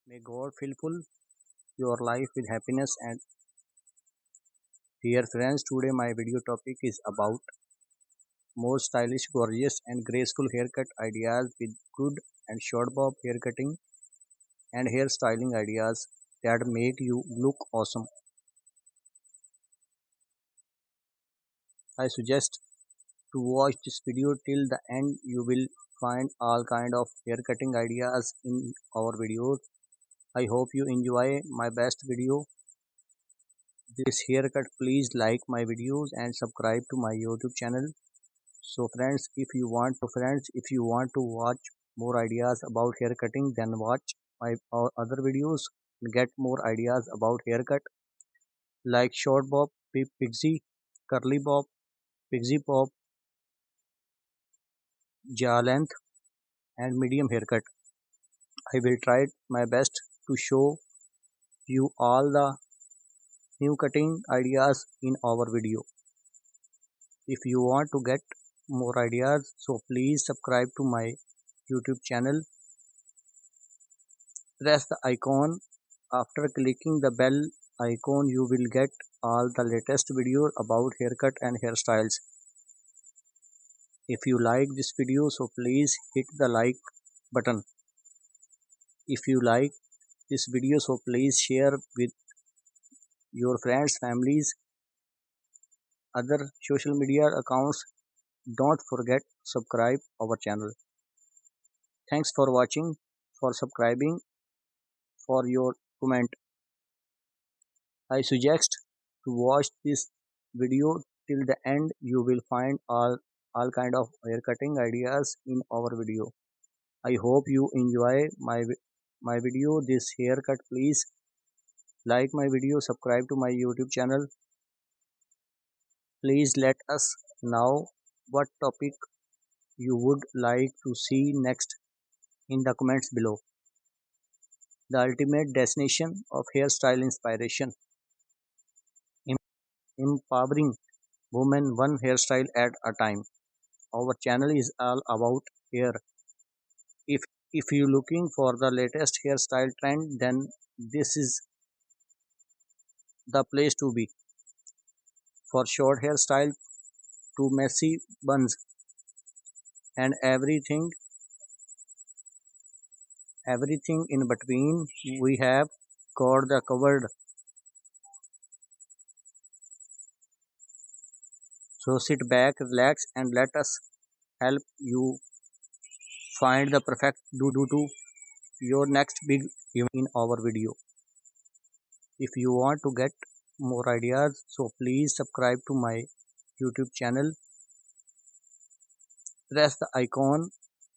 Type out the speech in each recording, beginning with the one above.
May God fulfill your life with happiness. And dear friends, today my video topic is about more stylish, gorgeous, and graceful haircut ideas with good and short bob haircutting and hairstyling ideas that make you look awesome. I suggest to watch this video till the end. You will find all kind of haircutting ideas in our videos. I hope you enjoy my best video. This haircut, please like my videos and subscribe to my YouTube channel. So friends, if you want to watch more ideas about haircutting, then watch my other videos and get more ideas about haircut like short bob, pixie, curly bob, pixie bob, jaw length, and medium haircut. I will try my best to show you all the new cutting ideas in our video. If you want to get more ideas, so please subscribe to my YouTube channel. Press the icon. After clicking the bell icon, you will get all the latest videos about haircut and hairstyles. If you like this video, so please hit the like button. If you like this video, so please share with your friends, families, other social media accounts. Don't forget subscribe our channel. Thanks for watching, for subscribing, for your comment. I suggest to watch this video till the end. You will find all kind of hair cutting ideas in our video. I hope you enjoy my video. This haircut, please like my video, subscribe to my YouTube channel. Please let us know what topic you would like to see next in the comments below. The ultimate destination of hairstyle inspiration, empowering women one hairstyle at a time. Our channel is all about hair. If you looking for the latest hairstyle trend, then this is the place to be. For short hairstyle to messy buns and everything in between, we have got the covered. So sit back, relax, and let us help you find the perfect do to your next big event in our video. If you want to get more ideas, so please subscribe to my YouTube channel. Press the icon.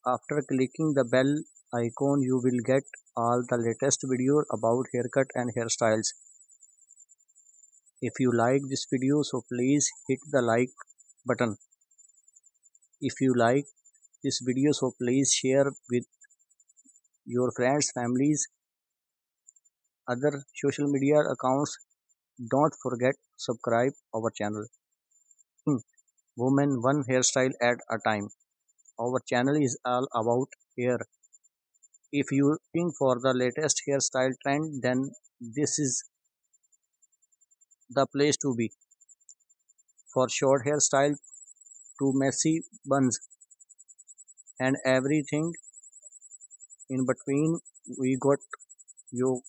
After clicking the bell icon, you will get all the latest videos about haircut and hairstyles. If you like this video, so please hit the like button. If you like this video, so please share with your friends, families, other social media accounts. Don't forget subscribe our channel. Women one hairstyle at a time. Our channel is all about hair. If you looking for the latest hairstyle trend, then this is the place to be. For short hairstyle to messy buns and everything in between, we got you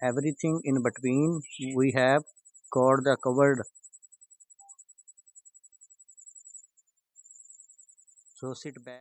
everything in between, we have got the covered. So sit back.